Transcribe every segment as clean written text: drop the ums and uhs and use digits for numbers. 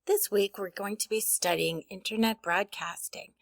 This week we're going to be studying internet broadcasting.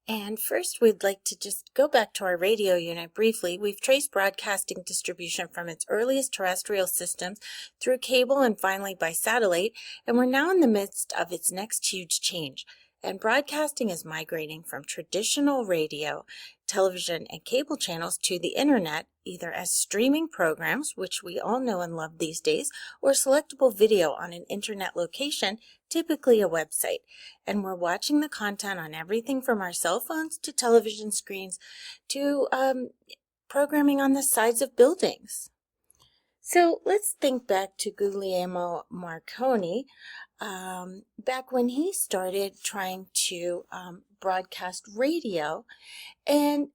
And first we'd like to just go back to our radio unit briefly. We've traced broadcasting distribution from its earliest terrestrial systems through cable and finally by satellite, and we're now in the midst of its next huge change. And broadcasting is migrating from traditional radio, television, and cable channels to the internet, either as streaming programs, which we all know and love these days, or selectable video on an internet location, typically a website. And we're watching the content on everything from our cell phones to television screens to programming on the sides of buildings. So let's think back to Guglielmo Marconi, back when he started trying to broadcast radio. And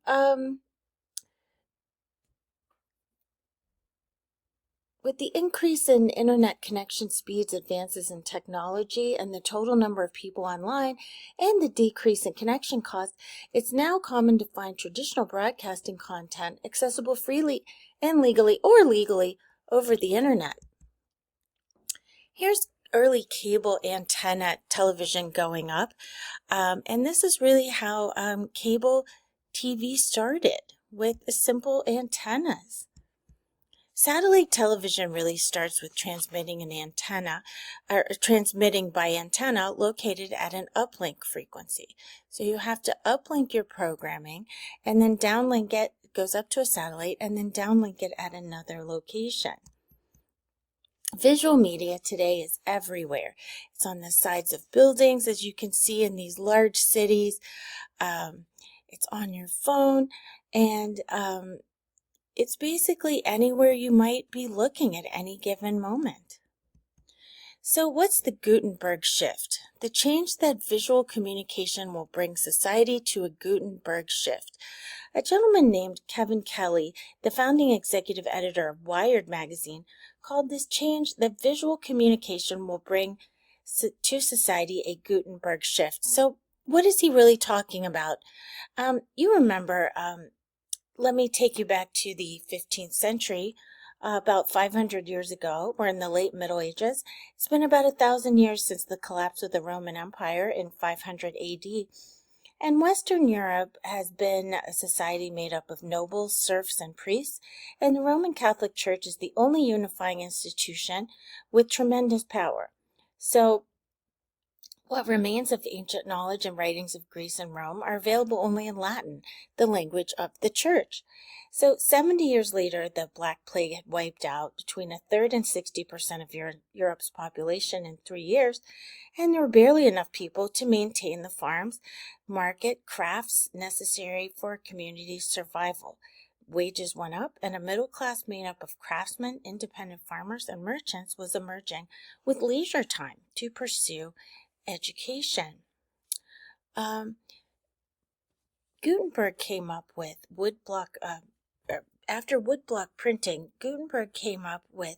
with the increase in internet connection speeds, advances in technology, and the total number of people online, and the decrease in connection costs, it's now common to find traditional broadcasting content accessible freely and legally over the internet. Here's early cable antenna television going up, and this is really how cable TV started, with simple antennas. Satellite television really starts with transmitting by antenna located at an uplink frequency. So you have to uplink your programming and then downlink it, goes up to a satellite, and then downlink it at another location. Visual media today is everywhere. It's on the sides of buildings, as you can see in these large cities. It's on your phone, and it's basically anywhere you might be looking at any given moment. So what's the Gutenberg shift? The change that visual communication will bring society to a Gutenberg shift. A gentleman named Kevin Kelly, the founding executive editor of Wired magazine, called this change that visual communication will bring to society a Gutenberg shift. So what is he really talking about? You remember, let me take you back to the 15th century, about 500 years ago. We're in the late Middle Ages. It's been about 1,000 years since the collapse of the Roman Empire in 500 AD. And Western Europe has been a society made up of nobles, serfs, and priests, and the Roman Catholic Church is the only unifying institution with tremendous power. So what remains of ancient knowledge and writings of Greece and Rome are available only in Latin, the language of the church. So 70 years later, the Black Plague had wiped out between a third and 60% of Europe's population in 3 years, and there were barely enough people to maintain the farms, market, crafts necessary for community survival. Wages went up, and a middle class made up of craftsmen, independent farmers, and merchants was emerging with leisure time to pursue education. Gutenberg came up with woodblock, after woodblock printing, Gutenberg came up with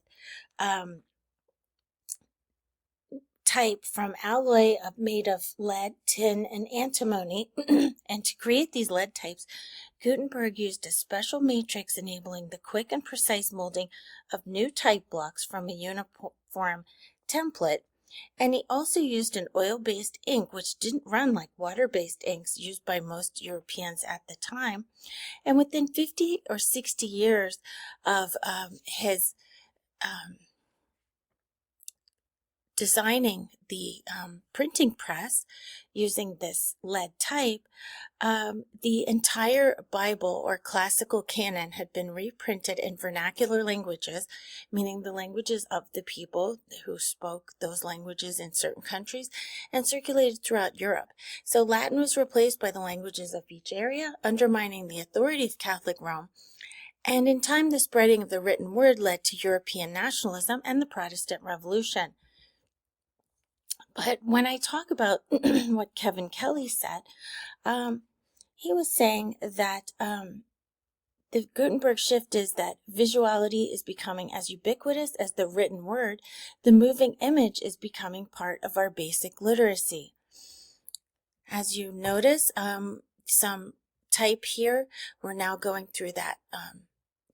type from alloy made of lead, tin, and antimony. And to create these lead types, Gutenberg used a special matrix enabling the quick and precise molding of new type blocks from a uniform template. And he also used an oil-based ink, which didn't run like water-based inks used by most Europeans at the time. And within 50 or 60 years of his designing the printing press using this lead type, the entire Bible or classical canon had been reprinted in vernacular languages, meaning the languages of the people who spoke those languages in certain countries, and circulated throughout Europe. So Latin was replaced by the languages of each area, undermining the authority of Catholic Rome. And in time, the spreading of the written word led to European nationalism and the Protestant Revolution. But when I talk about what Kevin Kelly said, he was saying that the Gutenberg shift is that visuality is becoming as ubiquitous as the written word. The moving image is becoming part of our basic literacy. As you notice, some type here, we're now going through that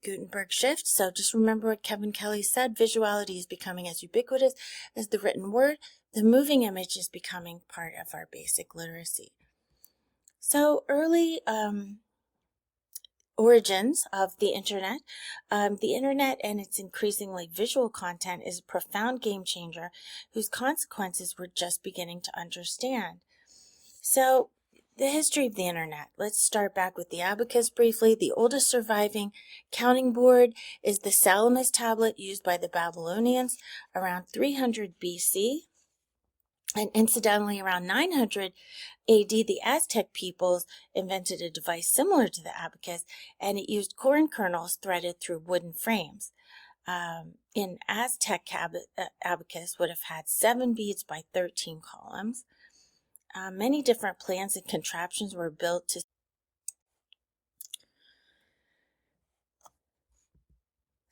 Gutenberg shift. So just remember what Kevin Kelly said: visuality is becoming as ubiquitous as the written word. the moving image is becoming part of our basic literacy. So early origins of the internet. The internet and its increasingly visual content is a profound game changer whose consequences we're just beginning to understand. So the history of the internet. Let's start back with the abacus briefly. The oldest surviving counting board is the Salamis tablet used by the Babylonians around 300 BC. And incidentally, around 900 AD, the Aztec peoples invented a device similar to the abacus, and it used corn kernels threaded through wooden frames. In Aztec abacus would have had 7 beads by 13 columns. Many different plans and contraptions were built to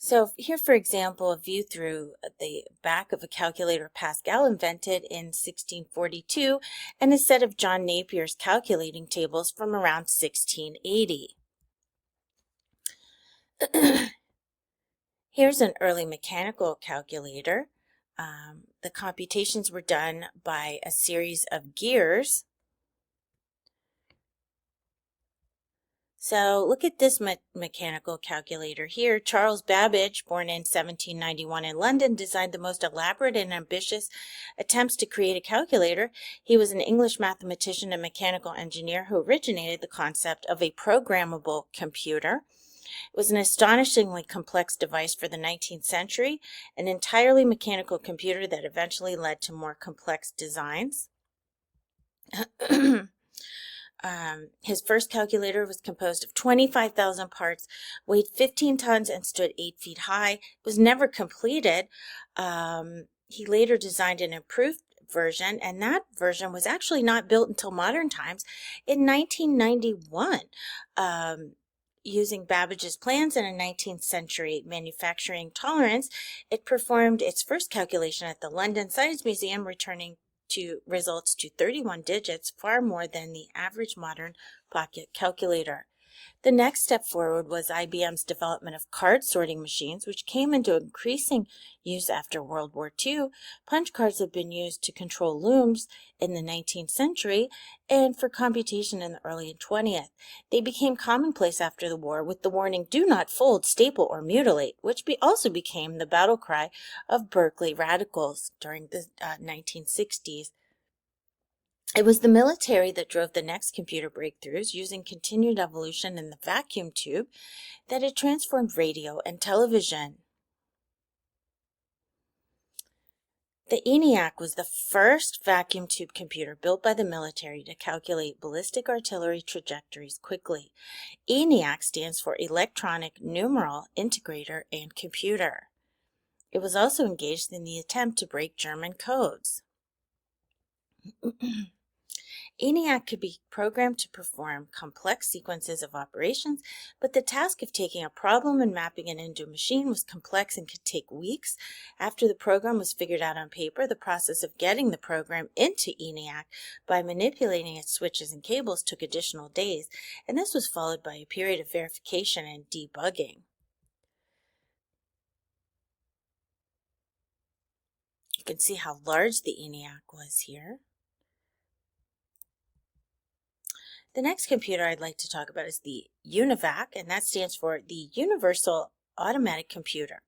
So here, for example, a view through the back of a calculator Pascal invented in 1642 and a set of John Napier's calculating tables from around 1680. Here's an early mechanical calculator. The computations were done by a series of gears. So look at this mechanical calculator here. Charles Babbage, born in 1791 in London, designed the most elaborate and ambitious attempts to create a calculator. He was an English mathematician and mechanical engineer who originated the concept of a programmable computer. It was an astonishingly complex device for the 19th century, an entirely mechanical computer that eventually led to more complex designs. His first calculator was composed of 25,000 parts, weighed 15 tons, and stood 8 feet high. It was never completed. He later designed an improved version, and that version was actually not built until modern times in 1991. Using Babbage's plans and a 19th century manufacturing tolerance, it performed its first calculation at the London Science Museum, returning results to 31 digits, far more than the average modern pocket calculator. The next step forward was IBM's development of card sorting machines, which came into increasing use after World War II. Punch cards have been used to control looms in the 19th century and for computation in the early 20th. They became commonplace after the war with the warning, "Do not fold, staple, or mutilate," which also became the battle cry of Berkeley radicals during the 1960s. It was the military that drove the next computer breakthroughs, using continued evolution in the vacuum tube, that had transformed radio and television. The ENIAC was the first vacuum tube computer built by the military to calculate ballistic artillery trajectories quickly. ENIAC stands for Electronic Numeral Integrator and Computer. It was also engaged in the attempt to break German codes. ENIAC could be programmed to perform complex sequences of operations, but the task of taking a problem and mapping it into a machine was complex and could take weeks. After the program was figured out on paper, the process of getting the program into ENIAC by manipulating its switches and cables took additional days, and this was followed by a period of verification and debugging. You can see how large the ENIAC was here. The next computer I'd like to talk about is the UNIVAC, and that stands for the Universal Automatic Computer.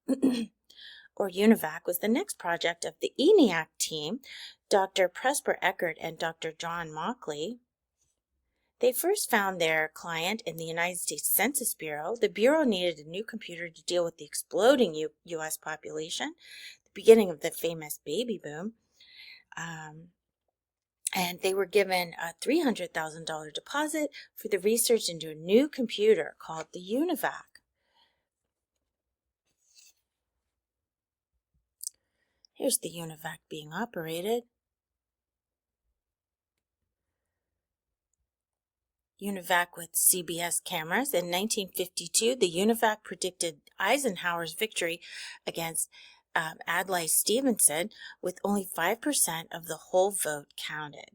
Or UNIVAC was the next project of the ENIAC team, Dr. Presper Eckert and Dr. John Mauchly. They first found their client in the United States Census Bureau. The Bureau needed a new computer to deal with the exploding U.S. population, the beginning of the famous baby boom. And they were given a $300,000 deposit for the research into a new computer called the UNIVAC. Here's the UNIVAC being operated. UNIVAC with CBS cameras. In 1952, the UNIVAC predicted Eisenhower's victory against Adlai Stevenson, with only 5% of the whole vote counted.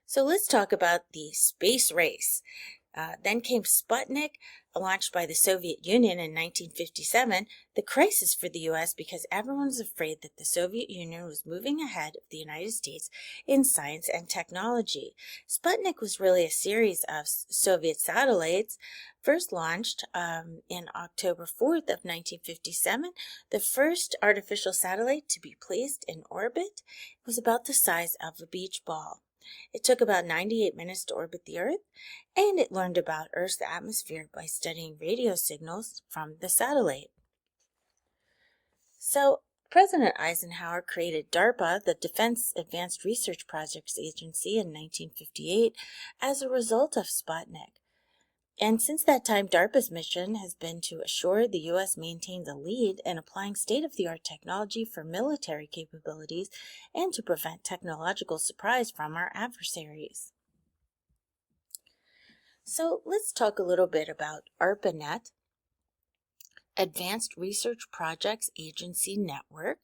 So let's talk about the space race. Then came Sputnik. launched by the Soviet Union in 1957, the crisis for the U.S. because everyone was afraid that the Soviet Union was moving ahead of the United States in science and technology. Sputnik was really a series of Soviet satellites, first launched in October 4th of 1957. The first artificial satellite to be placed in orbit was about the size of a beach ball. It took about 98 minutes to orbit the Earth, and it learned about Earth's atmosphere by studying radio signals from the satellite. So, President Eisenhower created DARPA, the Defense Advanced Research Projects Agency, in 1958 as a result of Sputnik. And since that time, DARPA's mission has been to assure the U.S. maintains a lead in applying state-of-the-art technology for military capabilities and to prevent technological surprise from our adversaries. So let's talk a little bit about ARPANET, Advanced Research Projects Agency Network.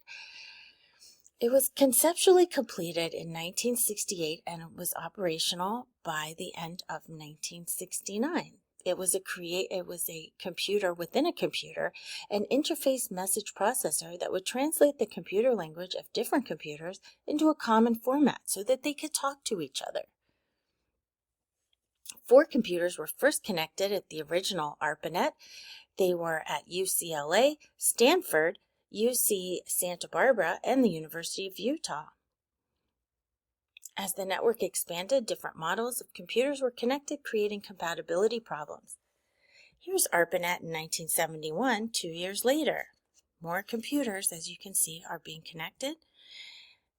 It was conceptually completed in 1968 and it was operational by the end of 1969. It was a computer within a computer, an interface message processor that would translate the computer language of different computers into a common format so that they could talk to each other. 4 computers were first connected at the original ARPANET. They were at UCLA, Stanford, UC Santa Barbara, and the University of Utah. As the network expanded, different models of computers were connected, creating compatibility problems. Here's ARPANET in 1971, 2 years later. More computers, as you can see, are being connected.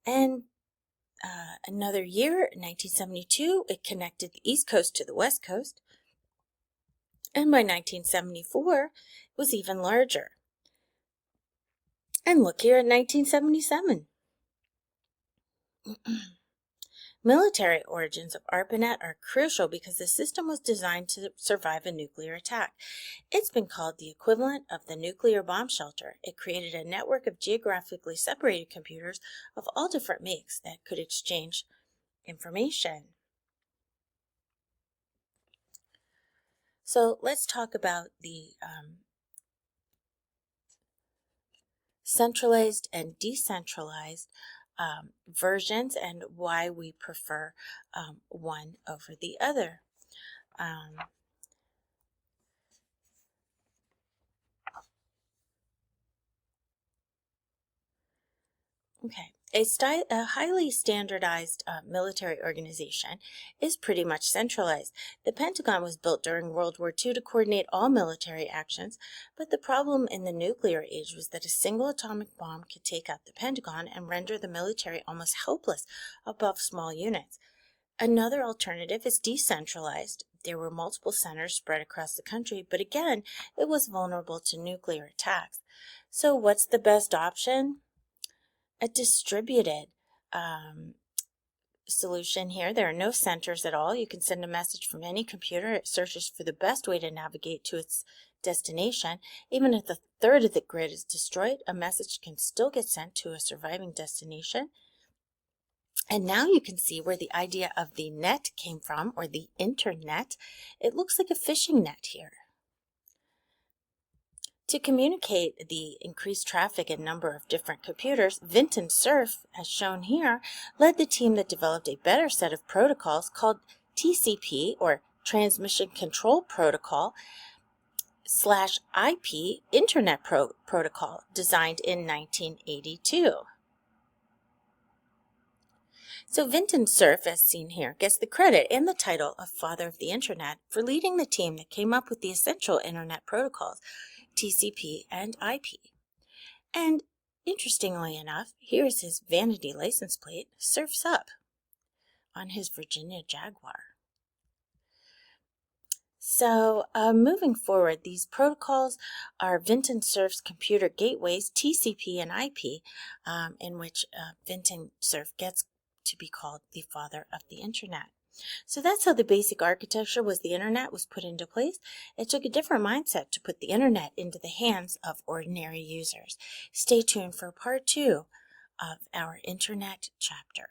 And another year, in 1972, it connected the East Coast to the West Coast. And by 1974, it was even larger. And look here at 1977. Military origins of ARPANET are crucial because the system was designed to survive a nuclear attack. It's been called the equivalent of the nuclear bomb shelter. It created a network of geographically separated computers of all different makes that could exchange information. So let's talk about the centralized and decentralized versions and why we prefer one over the other. Okay. A highly standardized military organization is pretty much centralized. The Pentagon was built during World War II to coordinate all military actions, but the problem in the nuclear age was that a single atomic bomb could take out the Pentagon and render the military almost helpless above small units. Another alternative is decentralized. There were multiple centers spread across the country, but again, it was vulnerable to nuclear attacks. So what's the best option? A distributed solution here. There are no centers at all. You can send a message from any computer. It searches for the best way to navigate to its destination. Even if a third of the grid is destroyed, a message can still get sent to a surviving destination. And now you can see where the idea of the net came from, or the internet. It looks like a fishing net here. To communicate the increased traffic and number of different computers, Vinton Cerf, as shown here, led the team that developed a better set of protocols called TCP, or Transmission Control Protocol, /IP Internet Protocol, designed in 1982. So Vinton Cerf, as seen here, gets the credit and the title of Father of the Internet for leading the team that came up with the essential Internet protocols, TCP and IP. And interestingly enough, here's his vanity license plate, Surf's Up, on his Virginia Jaguar. So moving forward, these protocols are Vinton Cerf's computer gateways, TCP and IP, in which Vinton Cerf gets to be called the father of the Internet. So that's how the basic architecture the Internet was put into place. It took a different mindset to put the Internet into the hands of ordinary users. Stay tuned for part 2 of our Internet chapter.